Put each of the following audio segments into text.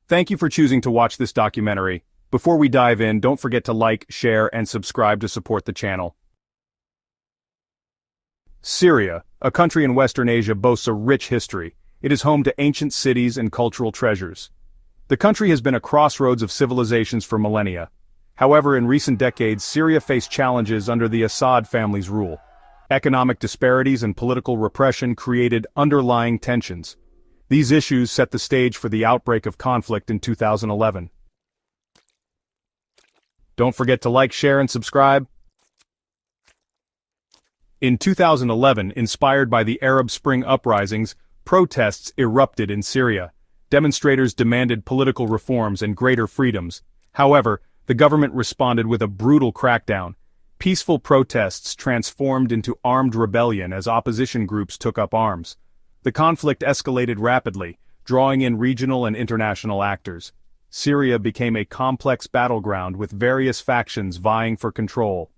Thank you for choosing to watch this documentary. Before we dive in, don't forget to like, share, and subscribe to support the channel. Syria, a country in Western Asia, boasts a rich history. It is home to ancient cities and cultural treasures. The country has been a crossroads of civilizations for millennia. However, in recent decades, Syria faced challenges under the Assad family's rule. Economic disparities and political repression created underlying tensions. These issues set the stage for the outbreak of conflict in 2011. Don't forget to like, share, and subscribe. In 2011, inspired by the Arab Spring uprisings, protests erupted in Syria. Demonstrators demanded political reforms and greater freedoms. However, the government responded with a brutal crackdown. Peaceful protests transformed into armed rebellion as opposition groups took up arms. The conflict escalated rapidly, drawing in regional and international actors. Syria became a complex battleground with various factions vying for control.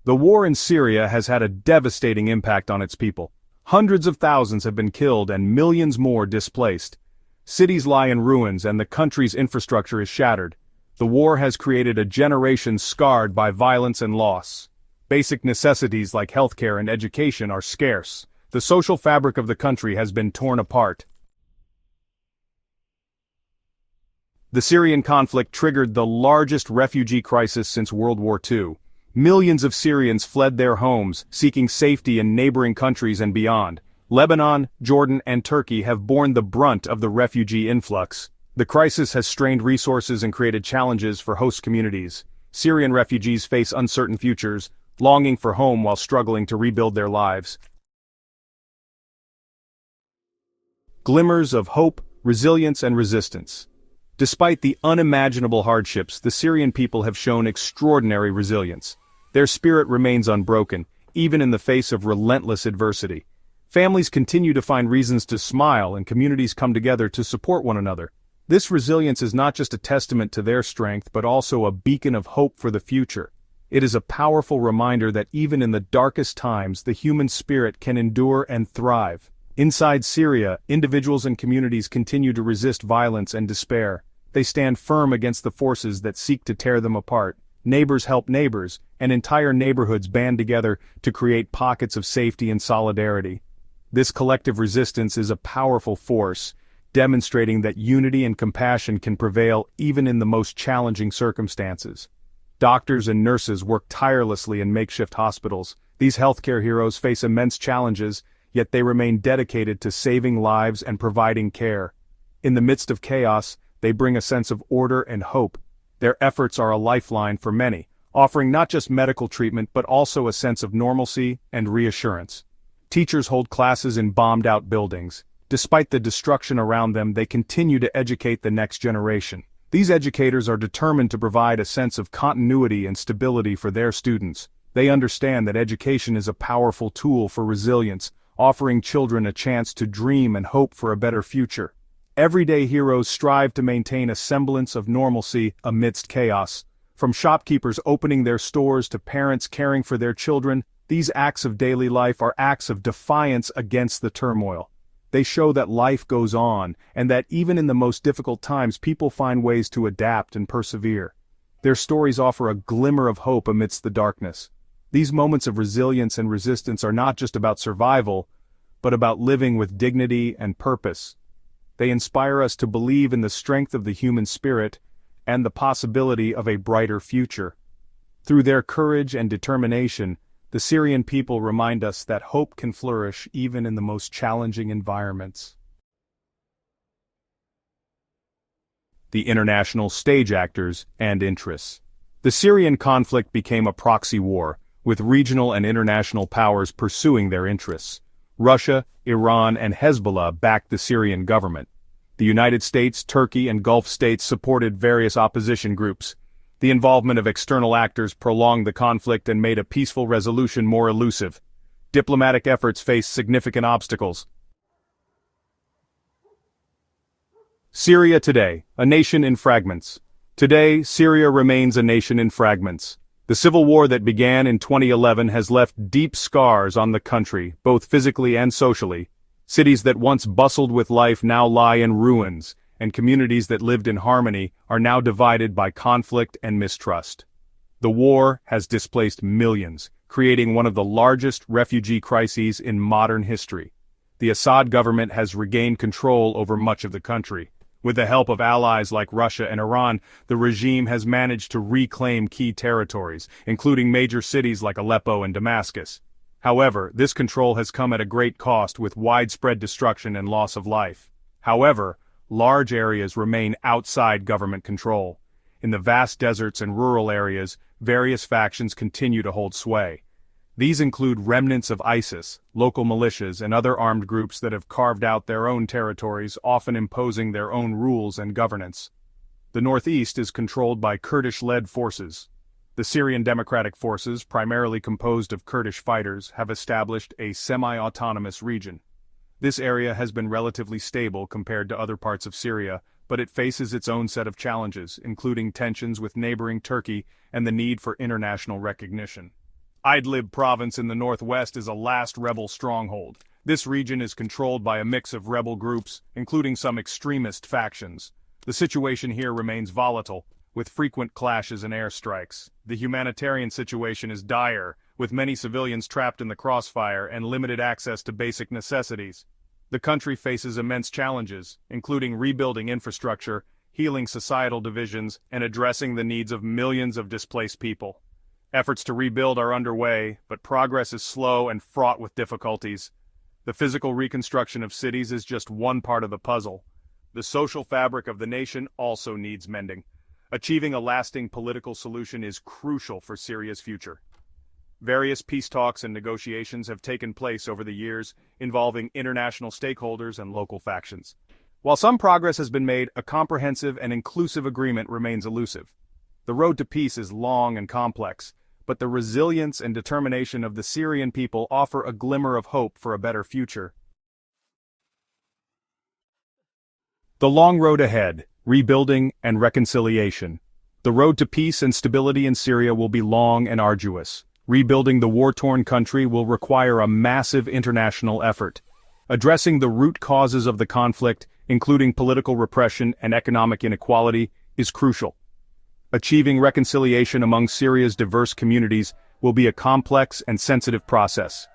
The war in Syria has had a devastating impact on its people. Hundreds of thousands have been killed and millions more displaced. Cities lie in ruins and the country's infrastructure is shattered. The war has created a generation scarred by violence and loss. Basic necessities like healthcare and education are scarce. The social fabric of the country has been torn apart. The Syrian conflict triggered the largest refugee crisis since World War II. Millions of Syrians fled their homes, seeking safety in neighboring countries and beyond. Lebanon, Jordan, and Turkey have borne the brunt of the refugee influx. The crisis has strained resources and created challenges for host communities. Syrian refugees face uncertain futures, longing for home while struggling to rebuild their lives. Glimmers of hope, resilience, and resistance. Despite the unimaginable hardships, the Syrian people have shown extraordinary resilience. Their spirit remains unbroken, even in the face of relentless adversity. Families continue to find reasons to smile and communities come together to support one another. This resilience is not just a testament to their strength but also a beacon of hope for the future. It is a powerful reminder that even in the darkest times the human spirit can endure and thrive. Inside Syria, individuals and communities continue to resist violence and despair. They stand firm against the forces that seek to tear them apart. Neighbors help neighbors, and entire neighborhoods band together to create pockets of safety and solidarity. This collective resistance is a powerful force, demonstrating that unity and compassion can prevail even in the most challenging circumstances. Doctors and nurses work tirelessly in makeshift hospitals. These healthcare heroes face immense challenges, yet they remain dedicated to saving lives and providing care. In the midst of chaos, they bring a sense of order and hope. Their efforts are a lifeline for many, offering not just medical treatment but also a sense of normalcy and reassurance. Teachers hold classes in bombed-out buildings. Despite the destruction around them, they continue to educate the next generation. These educators are determined to provide a sense of continuity and stability for their students. They understand that education is a powerful tool for resilience, offering children a chance to dream and hope for a better future. Everyday heroes strive to maintain a semblance of normalcy amidst chaos. From shopkeepers opening their stores to parents caring for their children, these acts of daily life are acts of defiance against the turmoil. They show that life goes on, and that even in the most difficult times people find ways to adapt and persevere. Their stories offer a glimmer of hope amidst the darkness. These moments of resilience and resistance are not just about survival, but about living with dignity and purpose. They inspire us to believe in the strength of the human spirit and the possibility of a brighter future. Through their courage and determination, the Syrian people remind us that hope can flourish even in the most challenging environments. The international stage actors and interests. The Syrian conflict became a proxy war, with regional and international powers pursuing their interests. Russia, Iran, and Hezbollah backed the Syrian government. The United States, Turkey, and Gulf states supported various opposition groups. The involvement of external actors prolonged the conflict and made a peaceful resolution more elusive. Diplomatic efforts faced significant obstacles. Syria today, a nation in fragments. Today, Syria remains a nation in fragments. The civil war that began in 2011 has left deep scars on the country, both physically and socially. Cities that once bustled with life now lie in ruins, and communities that lived in harmony are now divided by conflict and mistrust. The war has displaced millions, creating one of the largest refugee crises in modern history. The Assad government has regained control over much of the country. With the help of allies like Russia and Iran, the regime has managed to reclaim key territories, including major cities like Aleppo and Damascus. However, this control has come at a great cost with widespread destruction and loss of life. However, large areas remain outside government control. In the vast deserts and rural areas, various factions continue to hold sway. These include remnants of ISIS, local militias, and other armed groups that have carved out their own territories, often imposing their own rules and governance. The northeast is controlled by Kurdish-led forces. The Syrian Democratic Forces, primarily composed of Kurdish fighters, have established a semi-autonomous region. This area has been relatively stable compared to other parts of Syria, but it faces its own set of challenges, including tensions with neighboring Turkey and the need for international recognition. Idlib province in the northwest is a last rebel stronghold. This region is controlled by a mix of rebel groups, including some extremist factions. The situation here remains volatile, with frequent clashes and airstrikes. The humanitarian situation is dire, with many civilians trapped in the crossfire and limited access to basic necessities. The country faces immense challenges, including rebuilding infrastructure, healing societal divisions, and addressing the needs of millions of displaced people. Efforts to rebuild are underway, but progress is slow and fraught with difficulties. The physical reconstruction of cities is just one part of the puzzle. The social fabric of the nation also needs mending. Achieving a lasting political solution is crucial for Syria's future. Various peace talks and negotiations have taken place over the years, involving international stakeholders and local factions. While some progress has been made, a comprehensive and inclusive agreement remains elusive. The road to peace is long and complex, but the resilience and determination of the Syrian people offer a glimmer of hope for a better future. The long road ahead, rebuilding and reconciliation. The road to peace and stability in Syria will be long and arduous. Rebuilding the war-torn country will require a massive international effort. Addressing the root causes of the conflict, including political repression and economic inequality, is crucial. Achieving reconciliation among Syria's diverse communities will be a complex and sensitive process.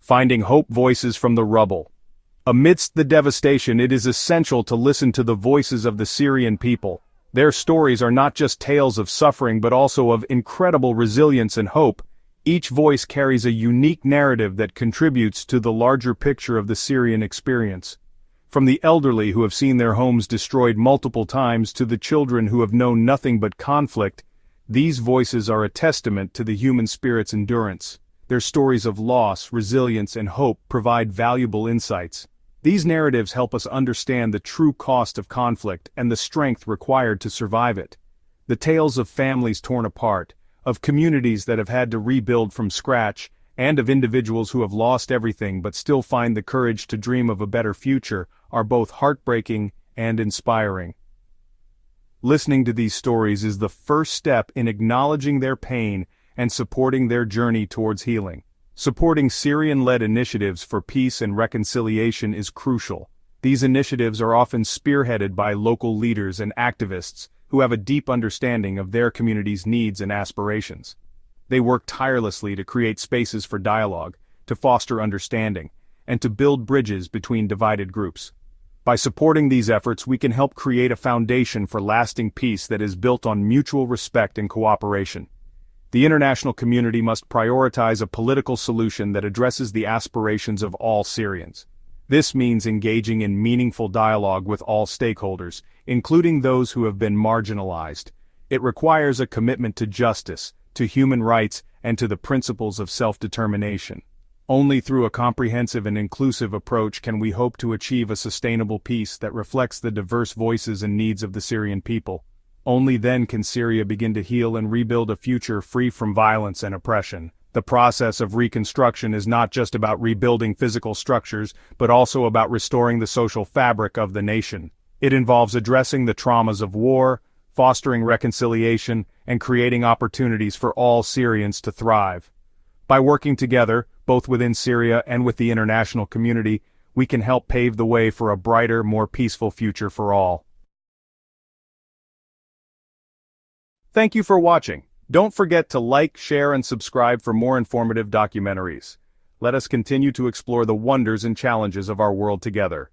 Finding hope voices from the rubble. Amidst the devastation, it is essential to listen to the voices of the Syrian people. Their stories are not just tales of suffering but also of incredible resilience and hope. Each voice carries a unique narrative that contributes to the larger picture of the Syrian experience. From the elderly who have seen their homes destroyed multiple times to the children who have known nothing but conflict, these voices are a testament to the human spirit's endurance. Their stories of loss, resilience, and hope provide valuable insights. These narratives help us understand the true cost of conflict and the strength required to survive it. The tales of families torn apart, of communities that have had to rebuild from scratch, and of individuals who have lost everything but still find the courage to dream of a better future, are both heartbreaking and inspiring. Listening to these stories is the first step in acknowledging their pain and supporting their journey towards healing. Supporting Syrian-led initiatives for peace and reconciliation is crucial. These initiatives are often spearheaded by local leaders and activists who have a deep understanding of their community's needs and aspirations. They work tirelessly to create spaces for dialogue, to foster understanding, and to build bridges between divided groups. By supporting these efforts, we can help create a foundation for lasting peace that is built on mutual respect and cooperation. The international community must prioritize a political solution that addresses the aspirations of all Syrians. This means engaging in meaningful dialogue with all stakeholders, including those who have been marginalized. It requires a commitment to justice, to human rights, and to the principles of self-determination. Only through a comprehensive and inclusive approach can we hope to achieve a sustainable peace that reflects the diverse voices and needs of the Syrian people. Only then can Syria begin to heal and rebuild a future free from violence and oppression. The process of reconstruction is not just about rebuilding physical structures, but also about restoring the social fabric of the nation. It involves addressing the traumas of war, fostering reconciliation, and creating opportunities for all Syrians to thrive. By working together, both within Syria and with the international community, we can help pave the way for a brighter, more peaceful future for all. Thank you for watching. Don't forget to like, share, and subscribe for more informative documentaries. Let us continue to explore the wonders and challenges of our world together.